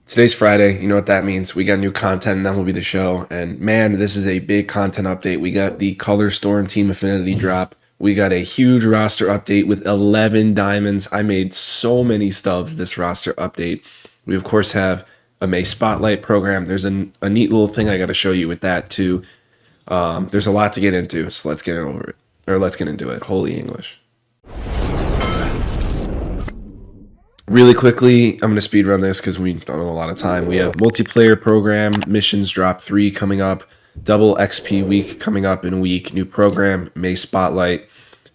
Today's Friday. You know what that means. We got new content in MLB The Show. And man, this is a big content update. We got the Color Storm Team Affinity drop. We got a huge roster update with 11 diamonds. I made so many stubs this roster update. We, of course, have a May Spotlight program. There's a neat little thing I got to show you with that, too. There's a lot to get into, so let's get over it. Or let's get into it. Holy English. Really quickly, I'm going to speed run this because we don't have a lot of time. We have multiplayer program, missions drop 3 coming up, double XP week coming up in a week, new program, May Spotlight,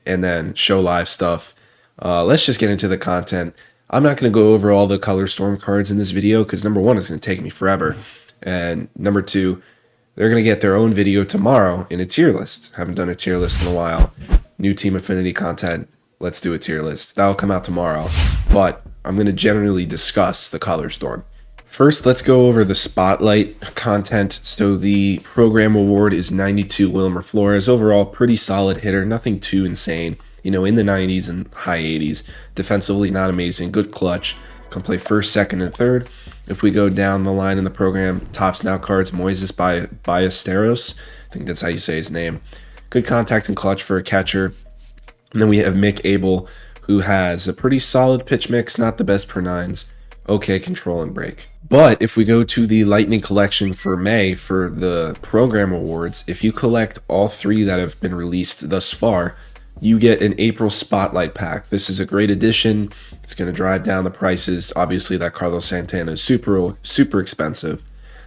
and then show live stuff. Let's just get into the content. I'm not going to go over all the Color Storm cards in this video because number one, it's going to take me forever. And number two, they're going to get their own video tomorrow in a tier list. Haven't done a tier list in a while. New Team Affinity content. Let's do a tier list. That'll come out tomorrow. But I'm going to generally discuss the Color Storm. First, let's go over the Spotlight content. So the program award is 92 Wilmer Flores. Overall, pretty solid hitter. Nothing too insane. You know, in the 90s and high 80s. Defensively, not amazing. Good clutch. Can play first, second, and third. If we go down the line in the program, tops now cards Moises Ballesteros. I think that's how you say his name. Good contact and clutch for a catcher. And then we have Mick Abel, who has a pretty solid pitch mix, not the best per nines, okay control and break. But if we go to the Lightning collection for May for the program awards, if you collect all 3 that have been released thus far, you get an April Spotlight pack. This is a great addition. It's going to drive down the prices. Obviously, that Carlos Santana is super expensive,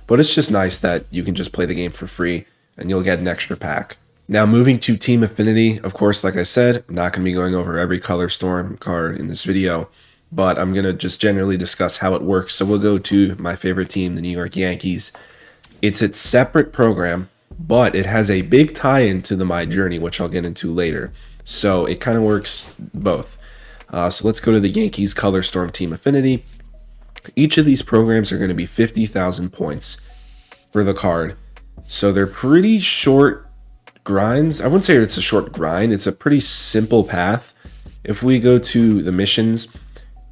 but it's just nice that you can just play the game for free and you'll get an extra pack. Now, moving to Team Affinity, of course, like I said, I'm not going to be going over every Color Storm card in this video, but I'm going to just generally discuss how it works. So we'll go to my favorite team, the New York Yankees. It's its separate program, but it has a big tie-in to the My Journey, which I'll get into later. So it kind of works both. So let's go to the Yankees Color Storm Team Affinity. Each of these programs are going to be 50,000 points for the card. So they're pretty short grinds. I wouldn't say it's a short grind. It's a pretty simple path. If we go to the missions,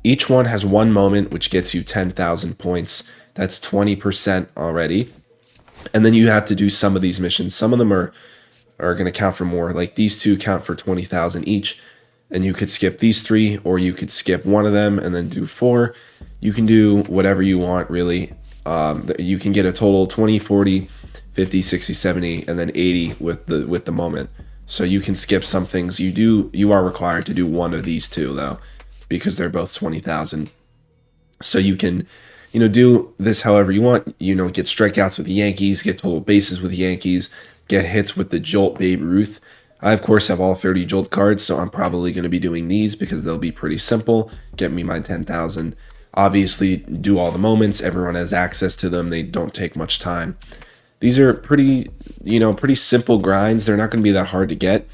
each one has one moment, which gets you 10,000 points. That's 20% already. And then you have to do some of these missions. Some of them are going to count for more. Like these 2 count for 20,000 each. And you could skip these 3, or you could skip one of them and then do 4. You can do whatever you want, really. You can get a total 20, 40, 50, 60, 70, and then 80 with the moment. So you can skip some things. You are required to do one of these 2 though, because they're both 20,000. So you can, do this however you want. Get strikeouts with the Yankees, get total bases with the Yankees, get hits with the Jolt Babe Ruth. I of course have all 30 Jolt cards, so I'm probably going to be doing these because they'll be pretty simple. Get me my 10,000. Obviously, do all the moments. Everyone has access to them. They don't take much time. These are pretty simple grinds. They're not going to be that hard to get,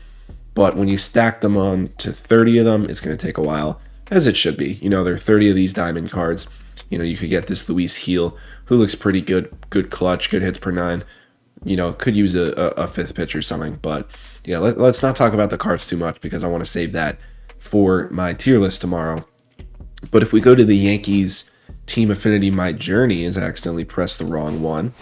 but when you stack them on to 30 of them, it's going to take a while, as it should be. There are 30 of these diamond cards. You could get this Luis Heel, who looks pretty good clutch, good hits per 9. Could use a 5th pitch or something, but yeah, let's not talk about the cards too much because I want to save that for my tier list tomorrow. But if we go to the Yankees Team Affinity My Journey, I accidentally pressed the wrong one.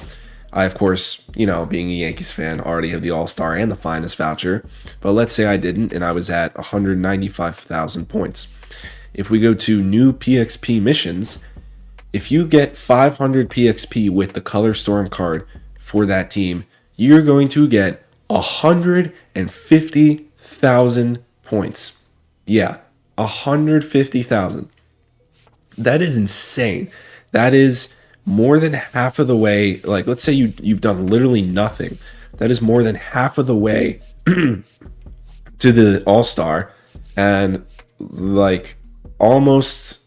I, of course, being a Yankees fan, already have the All-Star and the Finest voucher. But let's say I didn't, and I was at 195,000 points. If we go to new PXP missions, if you get 500 PXP with the Color Storm card for that team, you're going to get 150,000 points. Yeah, 150,000. That is insane. That is more than half of the way. Like, let's say you've done literally nothing. That is more than half of the way to the All-Star, and like almost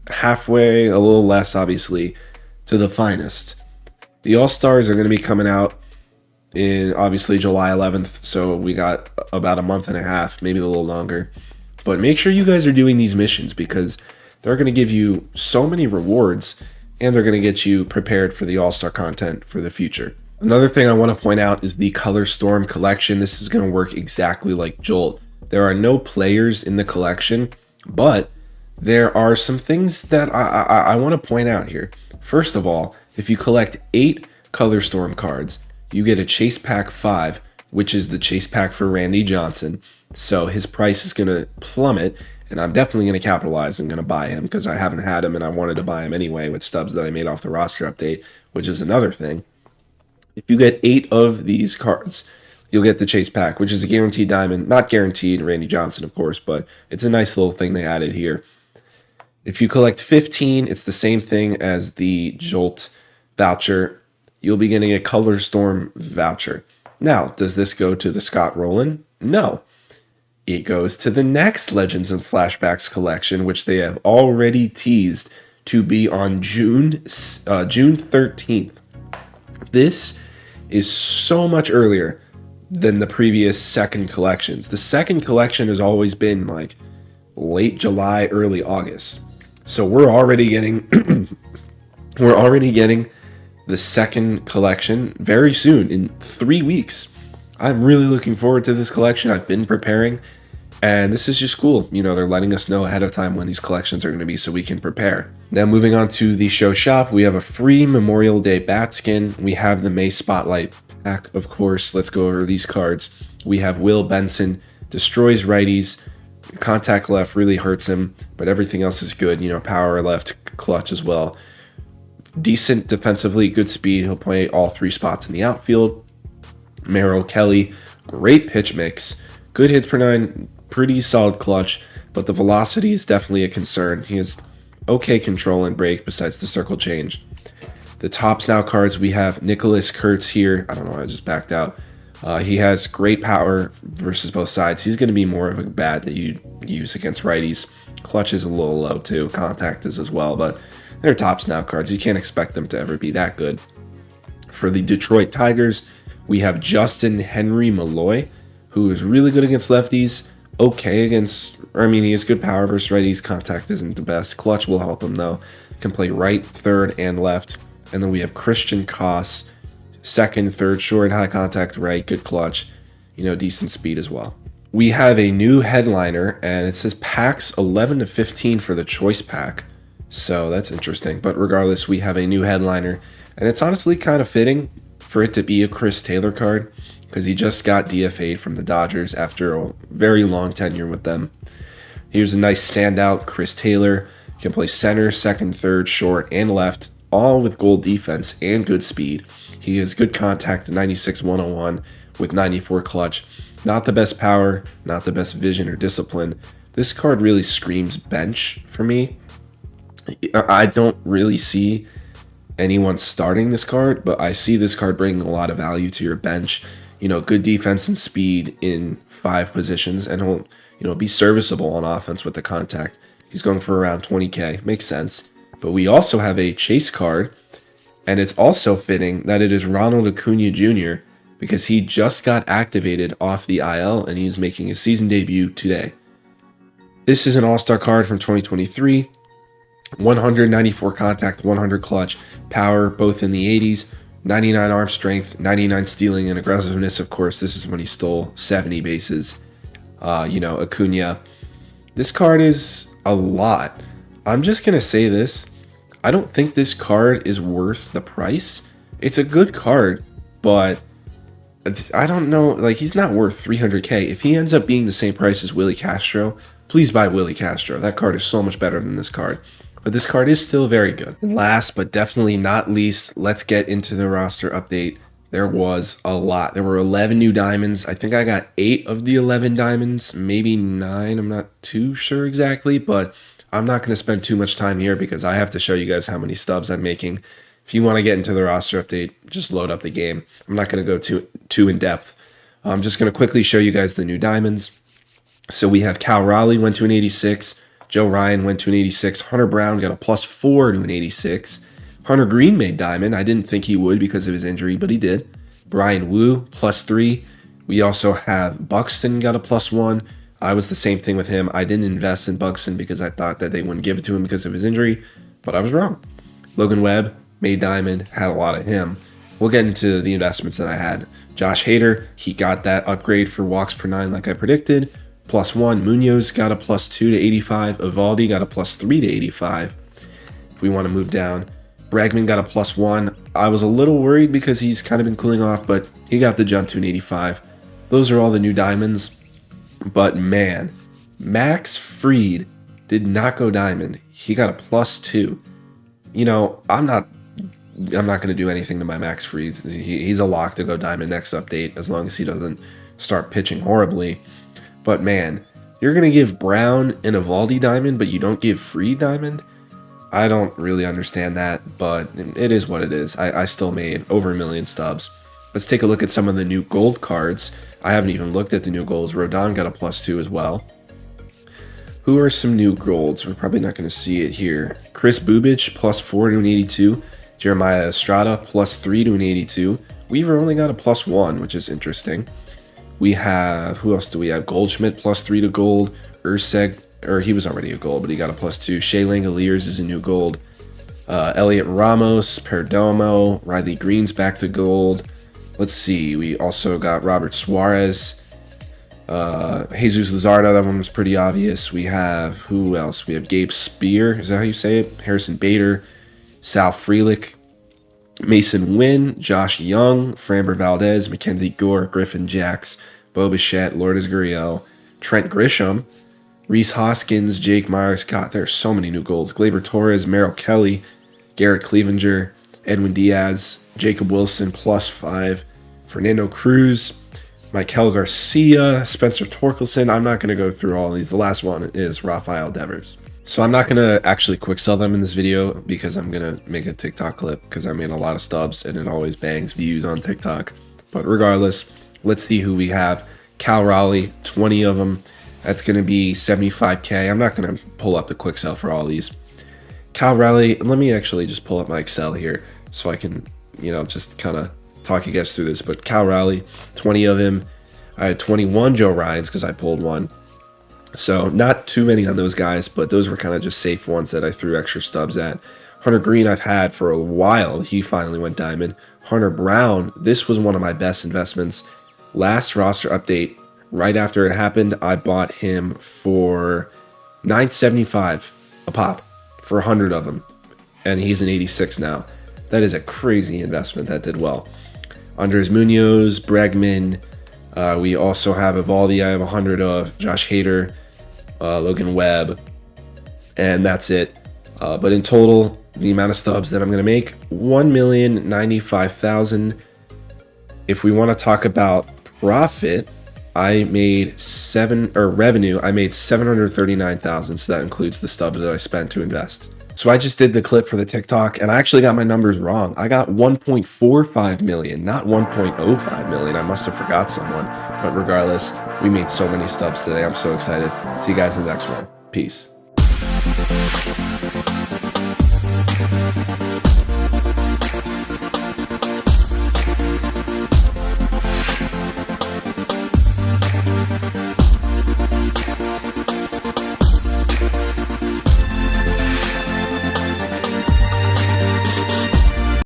halfway, a little less obviously, to the Finest. The All-Stars are going to be coming out in obviously July 11th, so we got about a month and a half, maybe a little longer. But make sure you guys are doing these missions because they're going to give you so many rewards, and they're going to get you prepared for the All-Star content for the future. Another thing I want to point out is the Color Storm collection. This is going to work exactly like Jolt. There are no players in the collection, but there are some things that I want to point out here. First of all, if you collect 8 Color Storm cards, you get a Chase Pack 5, which is the Chase Pack for Randy Johnson. So his price is going to plummet, and I'm definitely going to capitalize and going to buy him because I haven't had him and I wanted to buy him anyway with stubs that I made off the roster update, which is another thing. If you get 8 of these cards, you'll get the Chase Pack, which is a guaranteed diamond. Not guaranteed, Randy Johnson, of course, but it's a nice little thing they added here. If you collect 15, it's the same thing as the Jolt voucher. You'll be getting a Color Storm voucher. Now, does this go to the Scott Rowland? No. It goes to the next Legends and Flashbacks collection, which they have already teased to be on June 13th. This is so much earlier than the previous second collections. The second collection has always been like late July, early August. So we're already getting the second collection very soon, in 3 weeks. I'm really looking forward to this collection. I've been preparing, and this is just cool. You know, they're letting us know ahead of time when these collections are going to be so we can prepare. Now, moving on to the show shop, we have a free Memorial Day bat skin. We have the May Spotlight pack, of course. Let's go over these cards. We have Will Benson, destroys righties. Contact left really hurts him, but everything else is good. You know, power left, clutch as well. Decent defensively, good speed. He'll play all 3 spots in the outfield. Merrill Kelly, great pitch mix, good hits per 9, pretty solid clutch, but the velocity is definitely a concern. He has okay control and break besides the circle change. The Tops Now cards, we have Nicholas Kurtz here. I don't know, I just backed out. He has great power versus both sides. He's going to be more of a bat that you use against righties. Clutch is a little low too. Contact is as well, but they're Tops Now cards. You can't expect them to ever be that good. For the Detroit Tigers, we have Justin Henry Malloy, who is really good against lefties. Okay against, he has good power versus righties. Contact isn't the best. Clutch will help him though. Can play right, third, and left. And then we have Christian Koss, second, third, short, high contact, right, good clutch, decent speed as well. We have a new headliner, and it says packs 11 to 15 for the choice pack. So that's interesting. But regardless, we have a new headliner, and it's honestly kind of fitting for it to be a Chris Taylor card because he just got DFA'd from the Dodgers after a very long tenure with them. Here's a nice standout, Chris Taylor. He can play center, second, third, short, and left, all with gold defense and good speed. He has good contact, 96-101 with 94 clutch. Not the best power, not the best vision or discipline. This card really screams bench for me. I don't really see anyone starting this card, but I see this card bringing a lot of value to your bench. Good defense and speed in 5 positions, and he'll be serviceable on offense with the contact. He's going for around 20K. Makes sense. But we also have a chase card, and it's also fitting that it is Ronald Acuna Jr. because he just got activated off the IL, and he's making his season debut today. This is an all-star card from 2023. 194 contact, 100 clutch, power both in the 80s, 99 arm strength, 99 stealing and aggressiveness. Of course, this is when he stole 70 bases. Acuna. This card is a lot. I'm just going to say this. I don't think this card is worth the price. It's a good card, but I don't know. He's not worth 300K. If he ends up being the same price as Willie Castro, please buy Willie Castro. That card is so much better than this card. But this card is still very good. And last but definitely not least, let's get into the roster update. There was a lot. There were 11 new diamonds. I think I got 8 of the 11 diamonds, maybe 9. I'm not too sure exactly, but I'm not going to spend too much time here because I have to show you guys how many stubs I'm making. If you want to get into the roster update, just load up the game. I'm not going to go too in depth. I'm just going to quickly show you guys the new diamonds. So we have Cal Raleigh went to an 86. Joe Ryan went to an 86. Hunter Brown got a +4 to an 86. Hunter Green made diamond. I didn't think he would because of his injury, but he did. Brian Wu, +3. We also have Buxton got a +1. I was the same thing with him. I didn't invest in Buxton because I thought that they wouldn't give it to him because of his injury, but I was wrong. Logan Webb made diamond, had a lot of him. We'll get into the investments that I had. Josh Hader, he got that upgrade for walks per 9 like I predicted. +1. Munoz got a +2 to 85. Evaldi got a +3 to 85. If we want to move down, Bregman got a +1. I was a little worried because he's kind of been cooling off, but he got the jump to an 85. Those are all the new diamonds. But man, Max Fried did not go diamond. He got a +2. You know, I'm not going to do anything to my Max Fried. He's a lock to go diamond next update as long as he doesn't start pitching horribly. But man, you're going to give Brown an Evaldi diamond, but you don't give Fried diamond? I don't really understand that, but it is what it is. I still made over 1 million stubs. Let's take a look at some of the new gold cards. I haven't even looked at the new golds. Rodon got a +2 as well. Who are some new golds? We're probably not going to see it here. Chris Bubich, +4 to an 82. Jeremiah Estrada, +3 to an 82. Weaver only got a +1, which is interesting. We have, who else do we have? Goldschmidt, +3 to gold. Urseg, or he was already a gold, but he got a +2. Shea Langoliers is a new gold. Elliot Ramos, Perdomo, Riley Green's back to gold. Let's see, we also got Robert Suarez, Jesus Luzardo, that one was pretty obvious. We have, who else? We have Gabe Spear, is that how you say it? Harrison Bader, Sal Frelick, Mason Wynn, Josh Young, Framber Valdez, Mackenzie Gore, Griffin Jacks, Bo Bichette, Lourdes Gurriel, Trent Grisham, Reese Hoskins, Jake Myers. God, there are so many new golds. Gleyber Torres, Merrill Kelly, Garrett Clevenger, Edwin Diaz, Jacob Wilson, +5. Fernando Cruz, Michael Garcia, Spencer Torkelson. I'm not going to go through all these. The last one is Rafael Devers. So I'm not going to actually quick sell them in this video because I'm going to make a TikTok clip because I made a lot of stubs and it always bangs views on TikTok. But regardless, let's see who we have. Cal Raleigh, 20 of them. That's going to be 75K. I'm not going to pull up the quick sell for all these. Cal Raleigh, let me actually just pull up my Excel here so I can, you know, just kind of talk you guys through this. But Cal Raleigh, 20 of him. I had 21 Joe Ryans because I pulled one. So not too many on those guys, but those were kind of just safe ones that I threw extra stubs at. Hunter Green I've had for a while. He finally went diamond. Hunter Brown, this was one of my best investments. Last roster update, right after it happened, I bought him for $9.75 a pop for 100 of them. And he's an 86 now. That is a crazy investment. That did well. Andres Munoz, Bregman. We also have Evaldi. I have 100 of Josh Hader, Logan Webb, and that's it. But in total, the amount of stubs that I'm going to make, 1,095,000. If we want to talk about profit, I made revenue. I made 739,000. So that includes the stubs that I spent to invest. So I just did the clip for the TikTok and I actually got my numbers wrong. I got 1.45 million, not 1.05 million. I must have forgot someone. But regardless, we made so many stubs today. I'm so excited. See you guys in the next one. Peace.